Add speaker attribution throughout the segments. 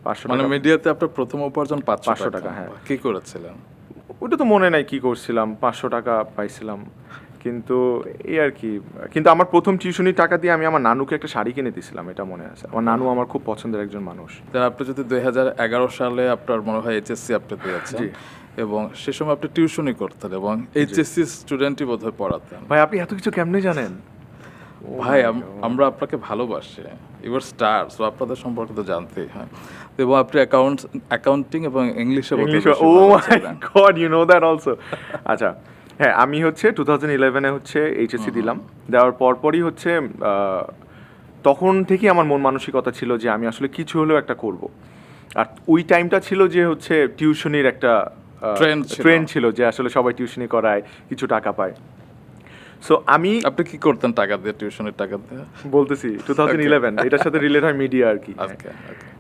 Speaker 1: 500
Speaker 2: মানে
Speaker 1: টাকা।
Speaker 2: মিডিয়াতে আপনার প্রথম উপার্জন 500
Speaker 1: টাকা, হ্যাঁ।
Speaker 2: কি করেছিলেন?
Speaker 1: ওটা তো মনে নাই কি করছিলাম, 500 টাকা পাইছিলাম। কিন্তু এই আর কি। কিন্তু আমার প্রথম টিউশনির টাকা দিয়ে আমি আমার নানুকে একটা শাড়ি কিনে দিয়েছিলাম, এটা মনে আছে। আমার নানু আমার খুব পছন্দের একজন মানুষ।
Speaker 2: তাহলে আপনি যদি 2011 সালে আপনার মনে হয় এইচএসসি আপনি দিয়েছেন,
Speaker 1: জি।
Speaker 2: এবং সে সময় আপনি টিউশনই করতেন এবং এইচএসসি স্টুডেন্টই বোধহয় পড়াতেন।
Speaker 1: ভাই আপনি এত কিছু কেমনে জানেন?
Speaker 2: ভাই আমরা আপনাকে ভালোবাসি, ইউর স্টার, সো আপনাদের সম্পর্কে তো জানতেই হয়। এবং আপনি অ্যাকাউন্টিং এবং ইংলিশে
Speaker 1: English, oh my God, you know that also. আচ্ছা, হ্যাঁ, আমি হচ্ছে 2011-এ হচ্ছে এইচএসসি দিলাম। দেওয়ার পরপরই হচ্ছে তখন থেকেই আমার মন মানসিকতা ছিল যে আমি আসলে কিছু হলেও একটা করব। আর ওই টাইমটা ছিল যে হচ্ছে টিউশনির একটা ট্রেন্ড ছিল যে আসলে সবাই টিউশনি করায়, কিছু টাকা পায়। সো আমি
Speaker 2: আপনি কি করতেন টাকা দিয়ে, টিউশনের টাকা দিয়ে?
Speaker 1: বলতেছি 2011, এটার সাথে রিলেট হয় মিডিয়া আর কি।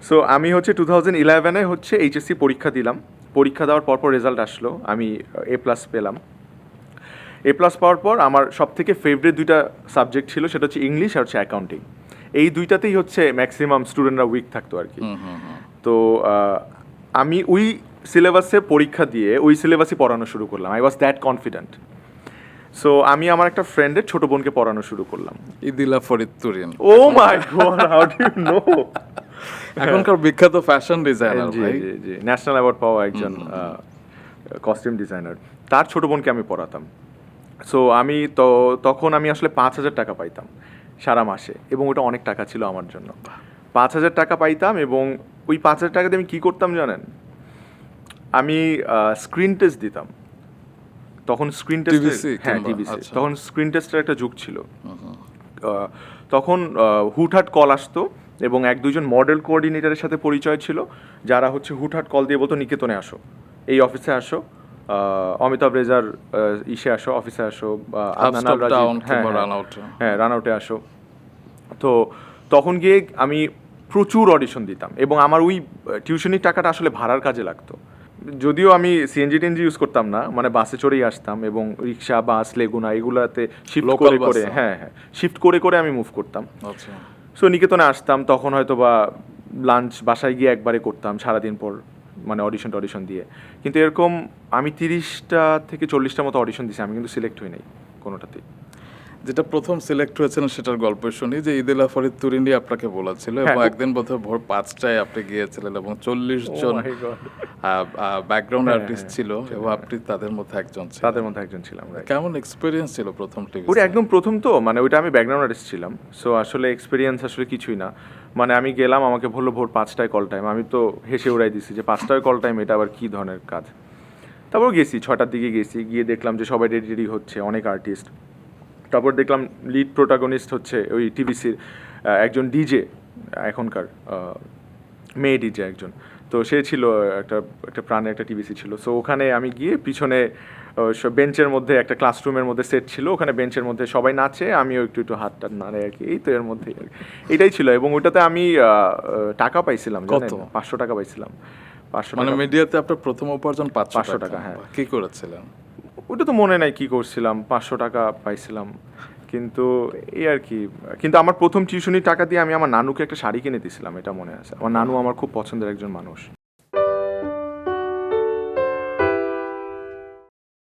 Speaker 1: সো আমি হচ্ছে 2011-এ হচ্ছে এইচএসসি পরীক্ষা দিলাম। পরীক্ষা দেওয়ার পরপর রেজাল্ট আসলো, আমি A+ পেলাম। A+ পাওয়ার পর আমার সবথেকে ফেভারিট দুইটা সাবজেক্ট ছিল, সেটা হচ্ছে ইংলিশ আর হচ্ছে অ্যাকাউন্টিং। এই দুইটাতেই হচ্ছে ম্যাক্সিমাম স্টুডেন্টরা উইক থাকতো আর কি। তো আমি ওই সিলেবাসে পরীক্ষা দিয়ে ওই সিলেবাসই পড়ানো শুরু করলাম। I was that confident. So আমি আমার একটা ফ্রেন্ডের ছোট বোনকে পড়ানো শুরু করলাম।
Speaker 2: Idila Farid Turin.
Speaker 1: Oh my god, how do you know?
Speaker 2: এখনকার বিখ্যাত ফ্যাশন ডিজাইনার
Speaker 1: জি
Speaker 2: ভাই।
Speaker 1: জি জি, ন্যাশনাল অ্যাওয়ার্ড পাওয়া একজন কস্টিউম ডিজাইনার। তার ছোট বোনকে আমি পড়াতাম। সো আমি তখন আমি আসলে 5,000 টাকা পাইতাম সারা মাসে, এবং ওটা অনেক টাকা ছিল আমার জন্য। 5,000 টাকা পাইতাম, এবং ওই 5,000 টাকা দিয়ে আমি কী করতাম জানেন? আমি স্ক্রিন টেস্ট দিতাম। তখন স্ক্রিন টেস্ট, হ্যাঁ টিভিসি, তখন স্ক্রিন টেস্টের একটা যুগ ছিল। তখন হুটহাট কল আসতো, এবং 1-2 জন মডেল কোঅর্ডিনেটরের সাথে পরিচয় ছিল, যারা হচ্ছে হুটহাট কল দিয়ে বলতো নিকেতনে আসো, এই অফিসে আসো, অমিতাভ রেজার ইসে আসো, অফিসে আসো, হ্যাঁ রানআউটে আসো। তো তখন গিয়ে আমি প্রচুর অডিশন দিতাম, এবং আমার ওই টিউশনির টাকাটা আসলে ভাড়ার কাজে লাগতো। যদিও আমি সিএনজি টেনজি ইউজ করতাম না, মানে বাসে চড়েই আসতাম, এবং রিক্সা, বাস, লেগুনা এগুলাতে শিফট করে করে, হ্যাঁ শিফট করে করে আমি মুভ করতাম। সো নিকেতনে আসতাম, তখন হয়তো বা লাঞ্চ বাসায় গিয়ে একবারে করতাম সারাদিন পর, মানে অডিশন দিয়ে। কিন্তু এরকম আমি 30টা থেকে 40টা মতো অডিশন দিয়েছি, আমি কিন্তু সিলেক্ট হই নাই কোনোটাতেই।
Speaker 2: যেটা প্রথম সিলেক্ট হয়েছেন সেটার গল্প শুনি যে ইদিলা ফরিদ তুরিনি আপনাকে বলেছিল, এবং একদিন বোধহয় ভোর 5টায় আপনি গিয়েছিলেন, এবং 40 জন ব্যাকগ্রাউন্ড আর্টিস্ট ছিল, এবং আপনি তাদের মধ্যে একজন ছিলেন।
Speaker 1: তাদের মধ্যে একজন ছিলাম।
Speaker 2: কেমন এক্সপেরিয়েন্স ছিল প্রথম টিভি?
Speaker 1: ওটা একদম প্রথম তো, মানে ওইটা আমি ব্যাকগ্রাউন্ড আর্টিস্ট ছিলাম। সো আসলে এক্সপিরিয়েন্স আসলে কিছুই না। মানে আমি গেলাম, আমাকে বললো ভোর 5টায় কল টাইম। আমি তো হেসে উড়াই দিছি যে 5টায় কল টাইম, এটা আবার কী ধরনের কাজ। তারপর গেছি 6টার দিকে গেছি, গিয়ে দেখলাম যে সবাই রেডি হচ্ছে, অনেক আর্টিস্ট। তারপর দেখলাম লিড প্রোটাগনিস্ট হচ্ছে ওই টিভিসির একজন ডিজে, এখনকার মেয়ে ডিজে একজন। তো সে ছিল একটা প্রাণের একটা টিভিসি ছিল। সো ওখানে আমি গিয়ে পিছনে বেঞ্চের মধ্যে, একটা ক্লাসরুমের মধ্যে সেট ছিল, ওখানে বেঞ্চের মধ্যে সবাই নাচে, আমিও একটু একটু হাত টাত নাড়ে আর কি। এই তো এর মধ্যেই এটাই ছিল, এবং ওটাতে আমি টাকা পাইছিলাম।
Speaker 2: কত?
Speaker 1: 500 টাকা পাইছিলাম। 500
Speaker 2: মানে
Speaker 1: টাকা।
Speaker 2: মিডিয়াতে আপনার প্রথম উপার্জন
Speaker 1: 500 টাকা, হ্যাঁ।
Speaker 2: কি করেছিলেন?
Speaker 1: ওটা তো মনে নাই কি করছিলাম, 500 টাকা পাইছিলাম। কিন্তু এই আর কি। কিন্তু আমার প্রথম টিউশনির টাকা দিয়ে আমি আমার নানুকে একটা শাড়ি কিনে দিয়েছিলাম, এটা মনে আছে। আমার নানু আমার খুব পছন্দের একজন মানুষ।